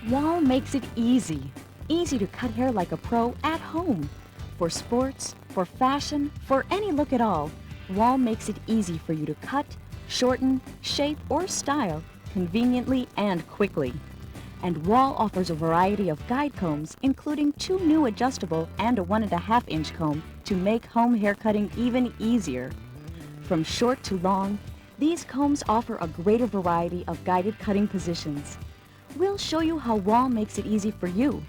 Wahl makes it easy. Easy to cut hair like a pro at home. For sports, for fashion, for any look at all, Wahl makes it easy for you to cut, shorten, shape, or style conveniently and quickly. And Wahl offers a variety of guide combs, including 2 new adjustable and a 1.5-inch comb to make home hair cutting even easier. From short to long, these combs offer a greater variety of guided cutting positions. We'll show you how Wahl makes it easy for you.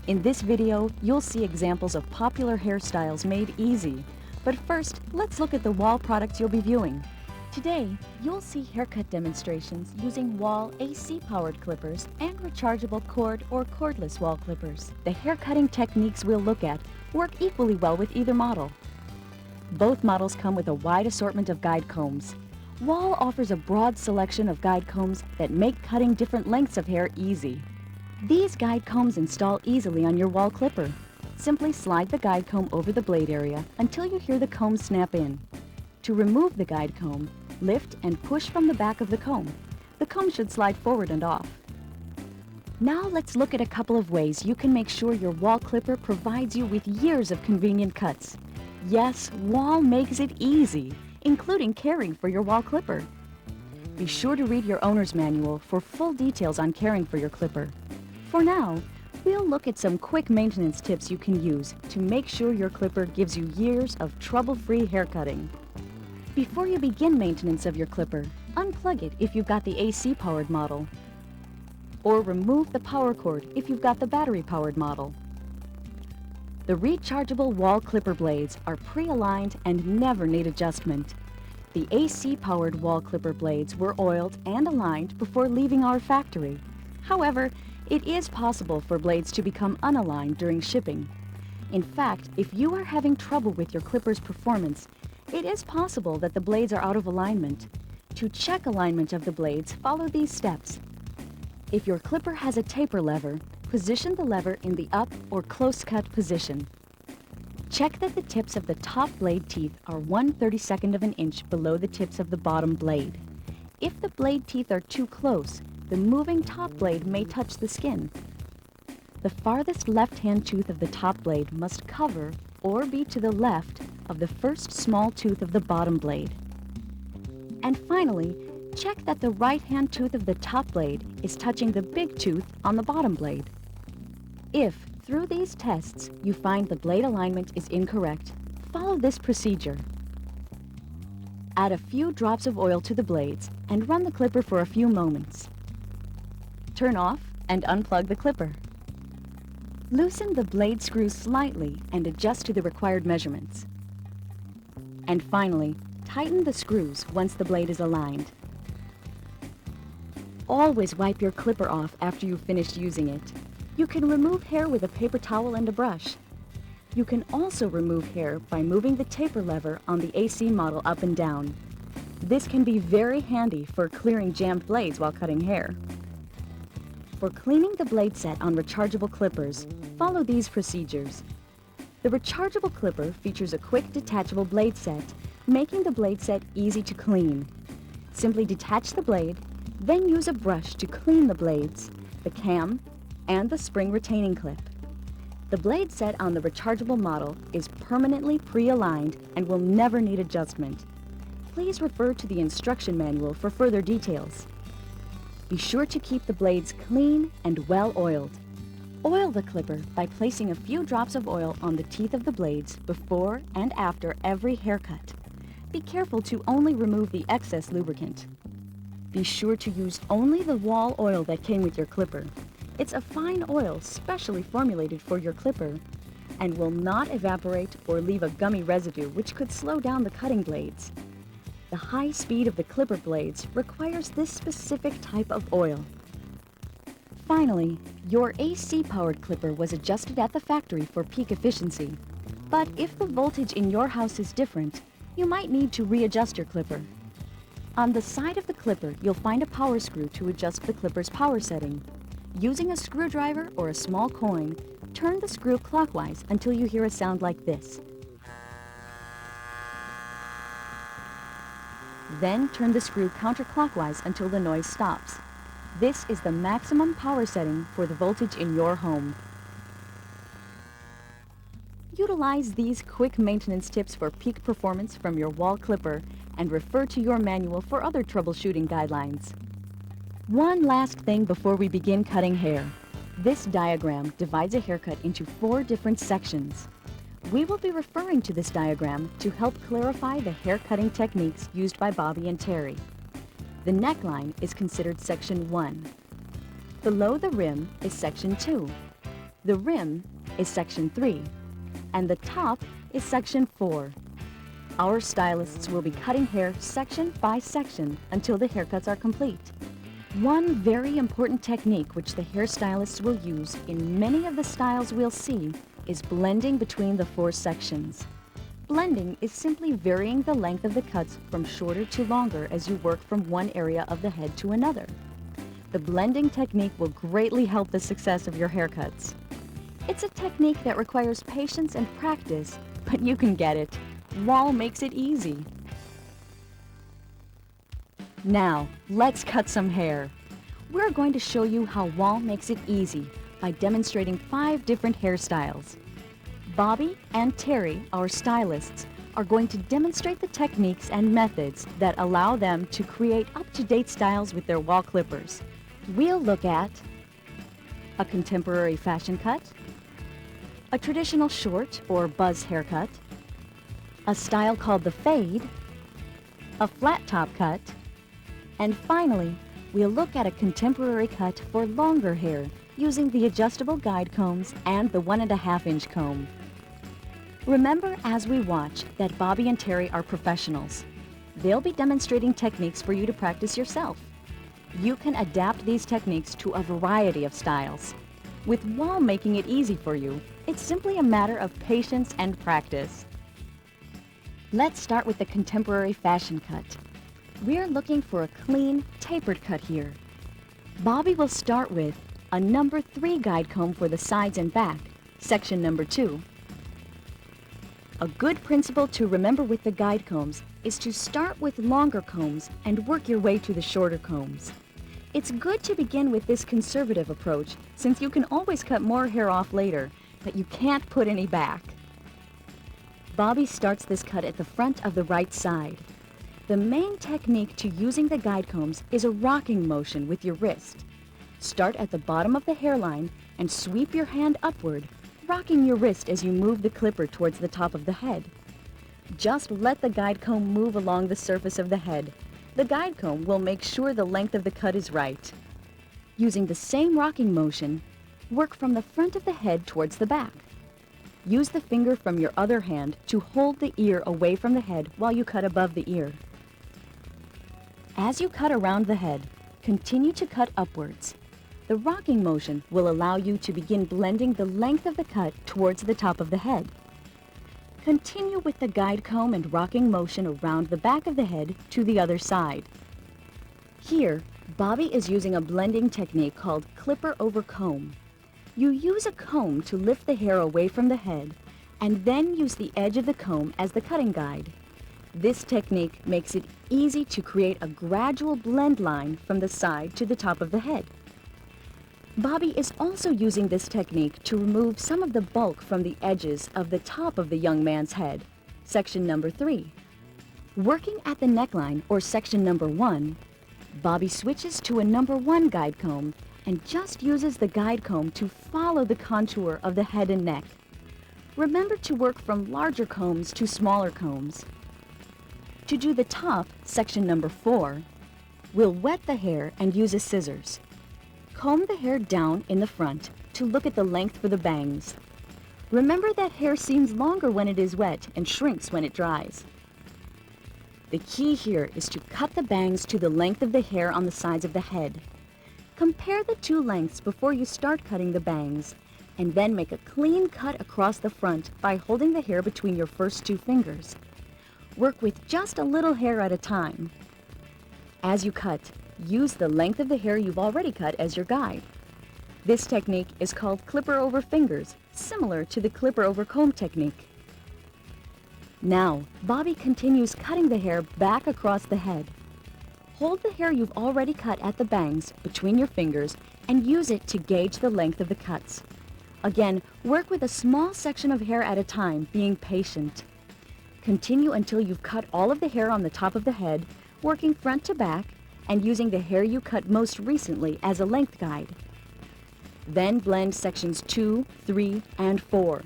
In this video, you'll see examples of popular hairstyles made easy. But first, let's look at the Wahl products you'll be viewing. Today, you'll see haircut demonstrations using Wahl AC-powered clippers and rechargeable cord or cordless Wahl clippers. The hair cutting techniques we'll look at work equally well with either model. Both models come with a wide assortment of guide combs. Wahl offers a broad selection of guide combs that make cutting different lengths of hair easy. These guide combs install easily on your Wahl clipper. Simply slide the guide comb over the blade area until you hear the comb snap in. To remove the guide comb, lift and push from the back of the comb. The comb should slide forward and off. Now let's look at a couple of ways you can make sure your Wahl clipper provides you with years of convenient cuts. Yes, Wahl makes it easy, including caring for your Wahl clipper. Be sure to read your owner's manual for full details on caring for your clipper. For now, we'll look at some quick maintenance tips you can use to make sure your clipper gives you years of trouble-free hair cutting. Before you begin maintenance of your clipper, unplug it if you've got the AC-powered model, or remove the power cord if you've got the battery-powered model. The rechargeable Wahl clipper blades are pre-aligned and never need adjustment. The AC-powered Wahl clipper blades were oiled and aligned before leaving our factory. However, it is possible for blades to become unaligned during shipping. In fact, if you are having trouble with your clipper's performance, it is possible that the blades are out of alignment. To check alignment of the blades, follow these steps. If your clipper has a taper lever, position the lever in the up or close cut position. Check that the tips of the top blade teeth are 1/32 of an inch below the tips of the bottom blade. If the blade teeth are too close, the moving top blade may touch the skin. The farthest left-hand tooth of the top blade must cover or be to the left of the first small tooth of the bottom blade. And finally, check that the right-hand tooth of the top blade is touching the big tooth on the bottom blade. If, through these tests, you find the blade alignment is incorrect, follow this procedure. Add a few drops of oil to the blades and run the clipper for a few moments. Turn off and unplug the clipper. Loosen the blade screws slightly and adjust to the required measurements. And finally, tighten the screws once the blade is aligned. Always wipe your clipper off after you've finished using it. You can remove hair with a paper towel and a brush. You can also remove hair by moving the taper lever on the AC model up and down. This can be very handy for clearing jammed blades while cutting hair. For cleaning the blade set on rechargeable clippers, follow these procedures. The rechargeable clipper features a quick detachable blade set, making the blade set easy to clean. Simply detach the blade, then use a brush to clean the blades, the cam, and the spring retaining clip. The blade set on the rechargeable model is permanently pre-aligned and will never need adjustment. Please refer to the instruction manual for further details. Be sure to keep the blades clean and well oiled. Oil the clipper by placing a few drops of oil on the teeth of the blades before and after every haircut. Be careful to only remove the excess lubricant. Be sure to use only the Wahl oil that came with your clipper. It's a fine oil specially formulated for your clipper and will not evaporate or leave a gummy residue which could slow down the cutting blades. The high speed of the clipper blades requires this specific type of oil. Finally, your AC-powered clipper was adjusted at the factory for peak efficiency. But if the voltage in your house is different, you might need to readjust your clipper. On the side of the clipper, you'll find a power screw to adjust the clipper's power setting. Using a screwdriver or a small coin, turn the screw clockwise until you hear a sound like this. Then turn the screw counterclockwise until the noise stops. This is the maximum power setting for the voltage in your home. Utilize these quick maintenance tips for peak performance from your Wahl clipper and refer to your manual for other troubleshooting guidelines. One last thing before we begin cutting hair. This diagram divides a haircut into 4 different sections. We will be referring to this diagram to help clarify the hair cutting techniques used by Bobby and Terry. The neckline is considered section 1. Below the rim is section 2. The rim is section 3. And the top is section 4. Our stylists will be cutting hair section by section until the haircuts are complete. One very important technique which the hairstylists will use in many of the styles we'll see is blending between the 4 sections. Blending is simply varying the length of the cuts from shorter to longer as you work from one area of the head to another. The blending technique will greatly help the success of your haircuts. It's a technique that requires patience and practice, but you can get it. Wahl makes it easy. Now, let's cut some hair. We're going to show you how Wahl makes it easy by demonstrating 5 different hairstyles. Bobby and Terry, our stylists, are going to demonstrate the techniques and methods that allow them to create up-to-date styles with their Wahl clippers. We'll look at a contemporary fashion cut, a traditional short or buzz haircut, a style called the fade, a flat top cut, and finally, we'll look at a contemporary cut for longer hair using the adjustable guide combs and the 1.5-inch comb. Remember as we watch that Bobby and Terry are professionals. They'll be demonstrating techniques for you to practice yourself. You can adapt these techniques to a variety of styles. With Wahl making it easy for you, it's simply a matter of patience and practice. Let's start with the contemporary fashion cut. We're looking for a clean, tapered cut here. Bobby will start with a number 3 guide comb for the sides and back, section number 2. A good principle to remember with the guide combs is to start with longer combs and work your way to the shorter combs. It's good to begin with this conservative approach since you can always cut more hair off later, but you can't put any back. Bobby starts this cut at the front of the right side. The main technique to using the guide combs is a rocking motion with your wrist. Start at the bottom of the hairline and sweep your hand upward, rocking your wrist as you move the clipper towards the top of the head. Just let the guide comb move along the surface of the head. The guide comb will make sure the length of the cut is right. Using the same rocking motion, work from the front of the head towards the back. Use the finger from your other hand to hold the ear away from the head while you cut above the ear. As you cut around the head, continue to cut upwards. The rocking motion will allow you to begin blending the length of the cut towards the top of the head. Continue with the guide comb and rocking motion around the back of the head to the other side. Here, Bobby is using a blending technique called clipper over comb. You use a comb to lift the hair away from the head and then use the edge of the comb as the cutting guide. This technique makes it easy to create a gradual blend line from the side to the top of the head. Bobby is also using this technique to remove some of the bulk from the edges of the top of the young man's head, section number 3. Working at the neckline, or section number 1, Bobby switches to a number 1 guide comb and just uses the guide comb to follow the contour of the head and neck. Remember to work from larger combs to smaller combs. To do the top, section number 4, we'll wet the hair and use a scissors. Comb the hair down in the front to look at the length for the bangs. Remember that hair seems longer when it is wet and shrinks when it dries. The key here is to cut the bangs to the length of the hair on the sides of the head. Compare the 2 lengths before you start cutting the bangs, and then make a clean cut across the front by holding the hair between your first 2 fingers. Work with just a little hair at a time. As you cut, use the length of the hair you've already cut as your guide. This technique is called clipper over fingers, similar to the clipper over comb technique. Now, Bobby continues cutting the hair back across the head. Hold the hair you've already cut at the bangs between your fingers and use it to gauge the length of the cuts. Again, work with a small section of hair at a time, being patient. Continue until you've cut all of the hair on the top of the head, working front to back and using the hair you cut most recently as a length guide. Then blend sections 2, 3, and 4.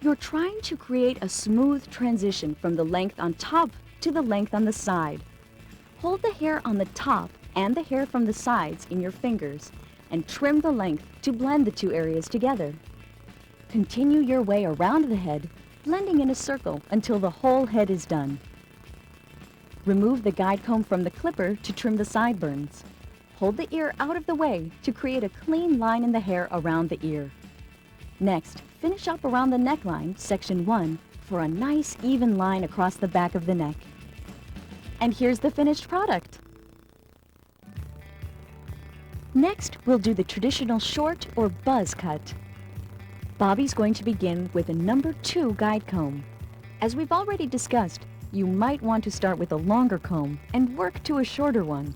You're trying to create a smooth transition from the length on top to the length on the side. Hold the hair on the top and the hair from the sides in your fingers and trim the length to blend the two areas together. Continue your way around the head, blending in a circle until the whole head is done. Remove the guide comb from the clipper to trim the sideburns. Hold the ear out of the way to create a clean line in the hair around the ear. Next, finish up around the neckline, section 1, for a nice even line across the back of the neck. And here's the finished product. Next, we'll do the traditional short or buzz cut. Bobby's going to begin with a number 2 guide comb. As we've already discussed, you might want to start with a longer comb and work to a shorter one.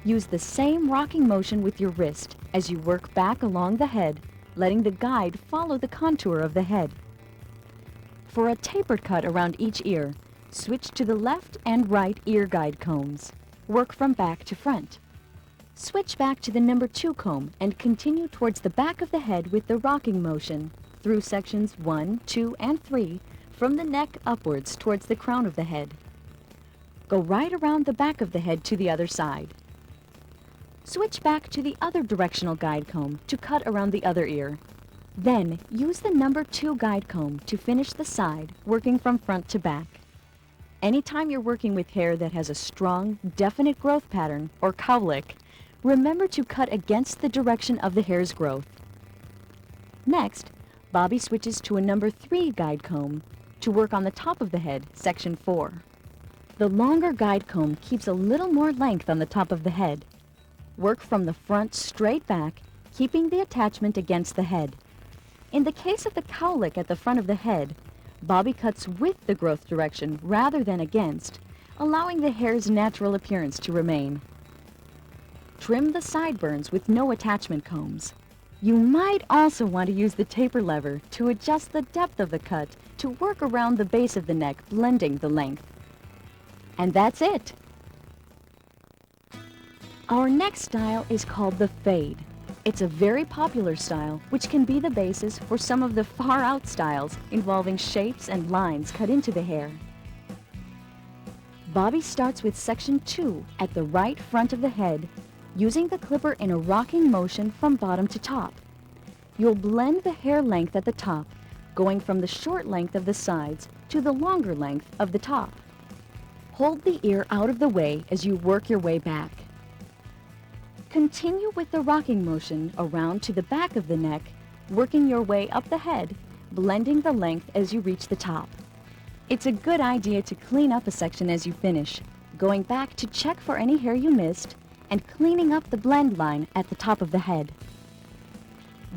Use the same rocking motion with your wrist as you work back along the head, letting the guide follow the contour of the head. For a tapered cut around each ear, switch to the left and right ear guide combs. Work from back to front. Switch back to the number 2 comb and continue towards the back of the head with the rocking motion through sections 1, 2, and 3 from the neck upwards towards the crown of the head. Go right around the back of the head to the other side. Switch back to the other directional guide comb to cut around the other ear. Then use the number 2 guide comb to finish the side, working from front to back. Anytime you're working with hair that has a strong, definite growth pattern or cowlick, remember to cut against the direction of the hair's growth. Next, Bobby switches to a number 3 guide comb to work on the top of the head, section 4. The longer guide comb keeps a little more length on the top of the head. Work from the front straight back, keeping the attachment against the head. In the case of the cowlick at the front of the head, Bobby cuts with the growth direction rather than against, allowing the hair's natural appearance to remain. Trim the sideburns with no attachment combs. You might also want to use the taper lever to adjust the depth of the cut to work around the base of the neck, blending the length. And that's it! Our next style is called the fade. It's a very popular style which can be the basis for some of the far-out styles involving shapes and lines cut into the hair. Bobby starts with section 2 at the right front of the head, using the clipper in a rocking motion from bottom to top. You'll blend the hair length at the top, going from the short length of the sides to the longer length of the top. Hold the ear out of the way as you work your way back. Continue with the rocking motion around to the back of the neck, working your way up the head, blending the length as you reach the top. It's a good idea to clean up a section as you finish, going back to check for any hair you missed, and cleaning up the blend line at the top of the head.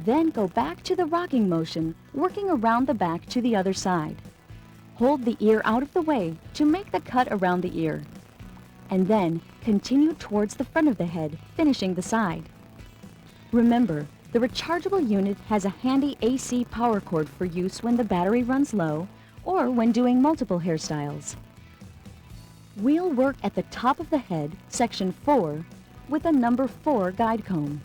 Then go back to the rocking motion, working around the back to the other side. Hold the ear out of the way to make the cut around the ear. And then continue towards the front of the head, finishing the side. Remember, the rechargeable unit has a handy AC power cord for use when the battery runs low or when doing multiple hairstyles. We'll work at the top of the head, section 4, with a number 4 guide comb.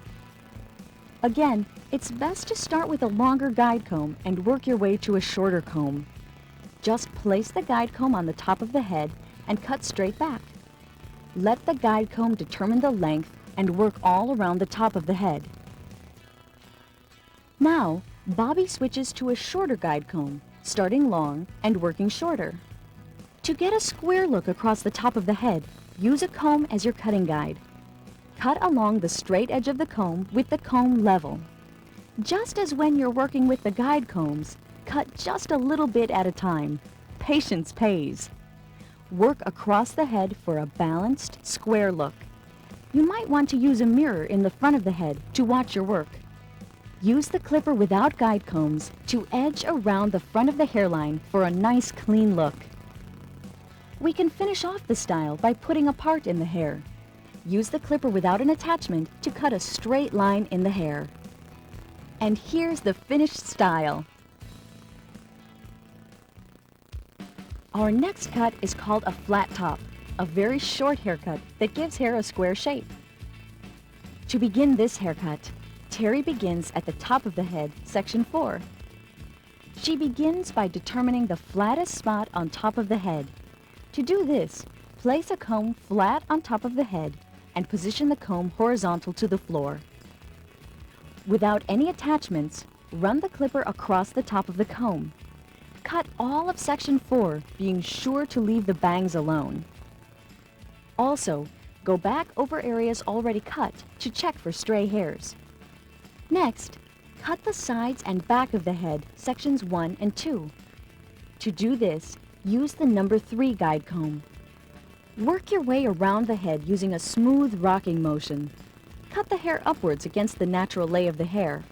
Again, it's best to start with a longer guide comb and work your way to a shorter comb. Just place the guide comb on the top of the head and cut straight back. Let the guide comb determine the length and work all around the top of the head. Now, Bobby switches to a shorter guide comb, starting long and working shorter. To get a square look across the top of the head, use a comb as your cutting guide. Cut along the straight edge of the comb with the comb level. Just as when you're working with the guide combs, cut just a little bit at a time. Patience pays. Work across the head for a balanced, square look. You might want to use a mirror in the front of the head to watch your work. Use the clipper without guide combs to edge around the front of the hairline for a nice clean look. We can finish off the style by putting a part in the hair. Use the clipper without an attachment to cut a straight line in the hair. And here's the finished style. Our next cut is called a flat top, a very short haircut that gives hair a square shape. To begin this haircut, Terry begins at the top of the head, section 4. She begins by determining the flattest spot on top of the head. To do this, place a comb flat on top of the head and position the comb horizontal to the floor. Without any attachments, run the clipper across the top of the comb. Cut all of section 4, being sure to leave the bangs alone. Also, go back over areas already cut to check for stray hairs. Next, cut the sides and back of the head, sections 1 and 2. To do this, use the number 3 guide comb. Work your way around the head using a smooth rocking motion. Cut the hair upwards against the natural lay of the hair.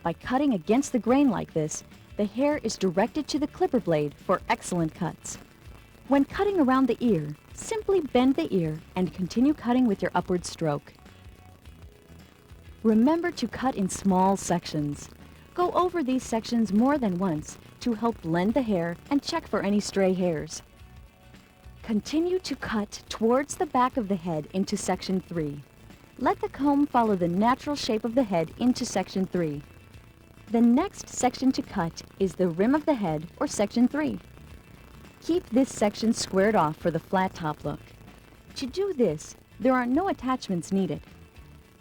By cutting against the grain like this, the hair is directed to the clipper blade for excellent cuts. When cutting around the ear, simply bend the ear and continue cutting with your upward stroke. Remember to cut in small sections. Go over these sections more than once to help blend the hair and check for any stray hairs. Continue to cut towards the back of the head into section 3. Let the comb follow the natural shape of the head into section 3. The next section to cut is the rim of the head, or section 3. Keep this section squared off for the flat top look. To do this, there are no attachments needed.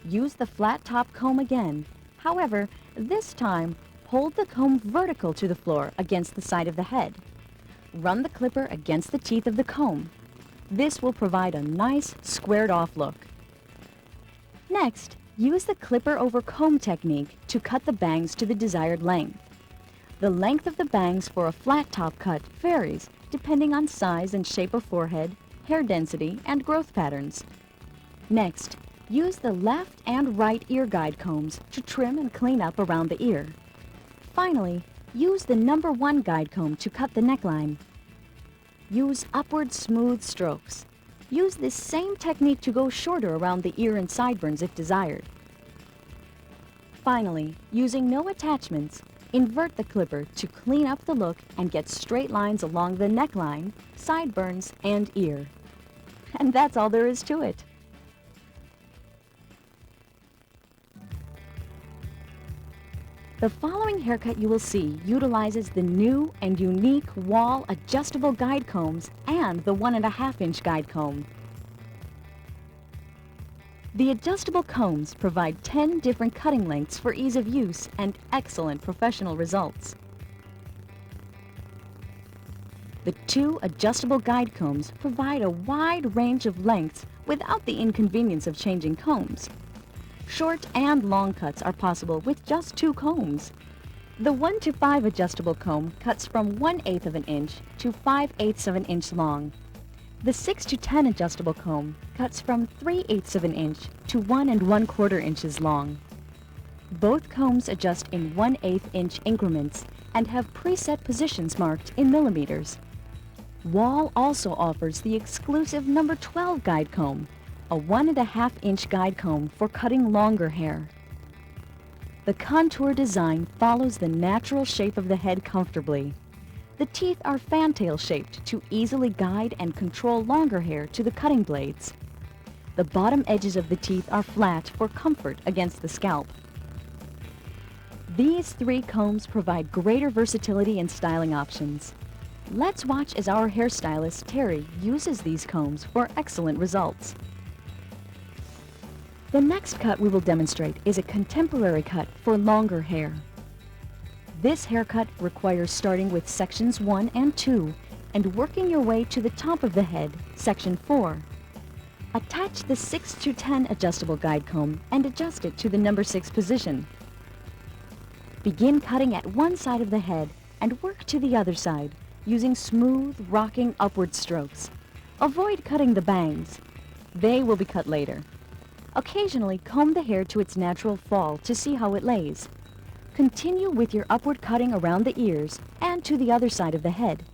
Use the flat top comb again. However, this time, hold the comb vertical to the floor against the side of the head. Run the clipper against the teeth of the comb. This will provide a nice, squared-off look. Next, use the clipper over comb technique to cut the bangs to the desired length. The length of the bangs for a flat top cut varies depending on size and shape of forehead, hair density, and growth patterns. Next, use the left and right ear guide combs to trim and clean up around the ear. Finally, use the number 1 guide comb to cut the neckline. Use upward smooth strokes. Use this same technique to go shorter around the ear and sideburns if desired. Finally, using no attachments, invert the clipper to clean up the look and get straight lines along the neckline, sideburns, and ear. And that's all there is to it. The following haircut you will see utilizes the new and unique Wahl adjustable guide combs and the 1.5-inch guide comb. The adjustable combs provide 10 different cutting lengths for ease of use and excellent professional results. The 2 adjustable guide combs provide a wide range of lengths without the inconvenience of changing combs. Short and long cuts are possible with just 2 combs. The 1 to 5 adjustable comb cuts from 1/8 of an inch to 5/8 of an inch long. The 6 to 10 adjustable comb cuts from 3/8 of an inch to 1 1/4 inches long. Both combs adjust in 1/8 inch increments and have preset positions marked in millimeters. Wahl also offers the exclusive number 12 guide comb, a 1.5 inch guide comb for cutting longer hair. The contour design follows the natural shape of the head comfortably. The teeth are fantail shaped to easily guide and control longer hair to the cutting blades. The bottom edges of the teeth are flat for comfort against the scalp. These 3 combs provide greater versatility and styling options. Let's watch as our hairstylist Terry uses these combs for excellent results. The next cut we will demonstrate is a contemporary cut for longer hair. This haircut requires starting with sections 1 and 2 and working your way to the top of the head, section 4. Attach the 6 to 10 adjustable guide comb and adjust it to the number 6 position. Begin cutting at one side of the head and work to the other side using smooth, rocking upward strokes. Avoid cutting the bangs. They will be cut later. Occasionally comb the hair to its natural fall to see how it lays. Continue with your upward cutting around the ears and to the other side of the head.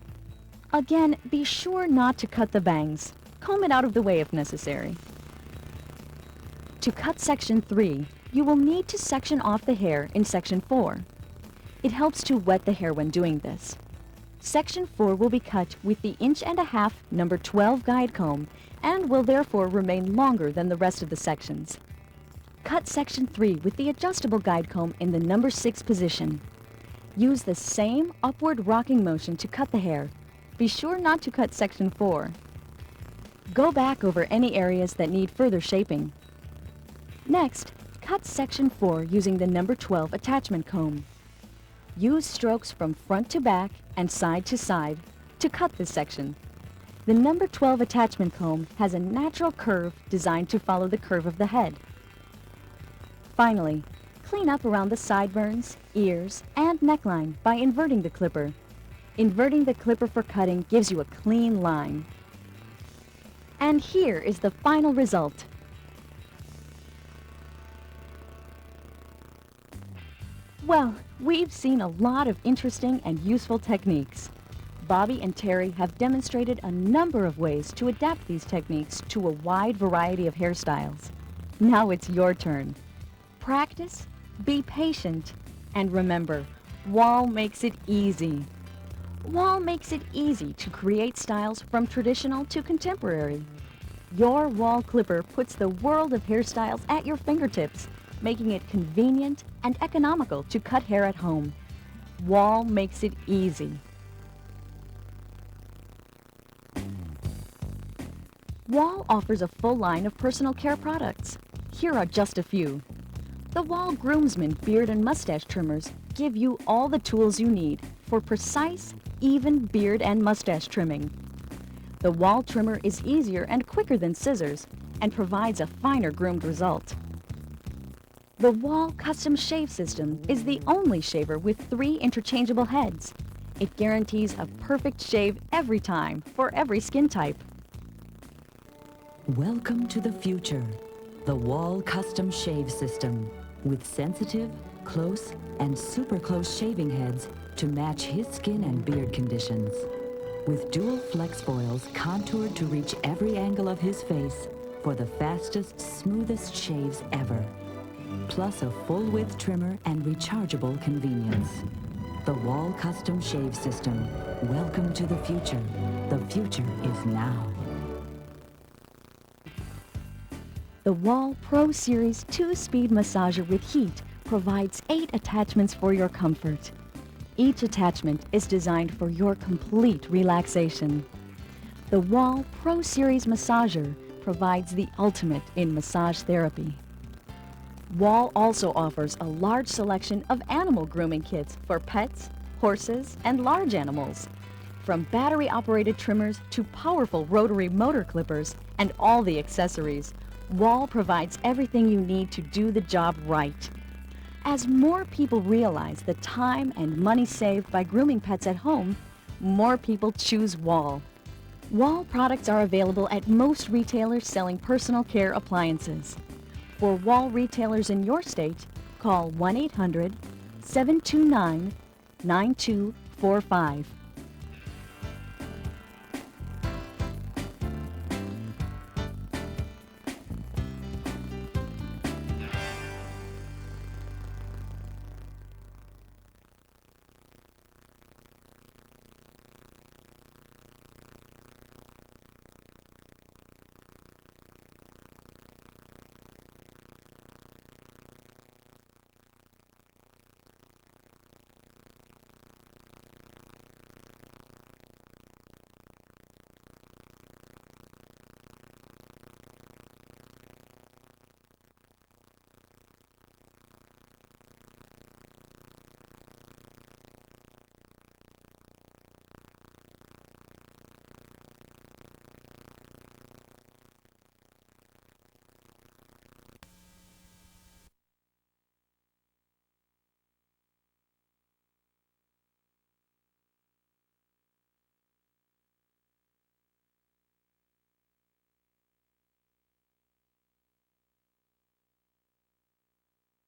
Again, be sure not to cut the bangs. Comb it out of the way if necessary. To cut section 3, you will need to section off the hair in section 4. It helps to wet the hair when doing this. Section 4 will be cut with the 1.5" number 12 guide comb and will therefore remain longer than the rest of the sections. Cut section 3 with the adjustable guide comb in the number 6 position. Use the same upward rocking motion to cut the hair. Be sure not to cut section 4. Go back over any areas that need further shaping. Next, cut section 4 using the number 12 attachment comb. Use strokes from front to back and side to side to cut this section. The number 12 attachment comb has a natural curve designed to follow the curve of the head. Finally, clean up around the sideburns, ears, and neckline by inverting the clipper. Inverting the clipper for cutting gives you a clean line. And here is the final result. Well, we've seen a lot of interesting and useful techniques. Bobby and Terry have demonstrated a number of ways to adapt these techniques to a wide variety of hairstyles. Now it's your turn. Practice, be patient, and remember, Wahl makes it easy. Wahl makes it easy to create styles from traditional to contemporary. Your Wahl clipper puts the world of hairstyles at your fingertips, making it convenient and economical to cut hair at home. Wahl makes it easy. Wahl offers a full line of personal care products. Here are just a few. The Wahl Groomsman Beard and Mustache Trimmers give you all the tools you need for precise, even beard and mustache trimming. The Wahl trimmer is easier and quicker than scissors and provides a finer groomed result. The Wahl Custom Shave System is the only shaver with 3 interchangeable heads. It guarantees a perfect shave every time for every skin type. Welcome to the future. The Wahl Custom Shave System with sensitive, close, and super close shaving heads to match his skin and beard conditions. With dual flex foils contoured to reach every angle of his face for the fastest, smoothest shaves ever. Plus a full-width trimmer and rechargeable convenience. The Wahl Custom Shave System. Welcome to the future. The future is now. The Wahl Pro Series 2-speed massager with heat provides 8 attachments for your comfort. Each attachment is designed for your complete relaxation. The Wahl Pro Series massager provides the ultimate in massage therapy. Wahl also offers a large selection of animal grooming kits for pets, horses, and large animals. From battery-operated trimmers to powerful rotary motor clippers and all the accessories, Wahl provides everything you need to do the job right. As more people realize the time and money saved by grooming pets at home, more people choose Wahl. Wahl products are available at most retailers selling personal care appliances. For Wahl retailers in your state, call 1-800-729-9245.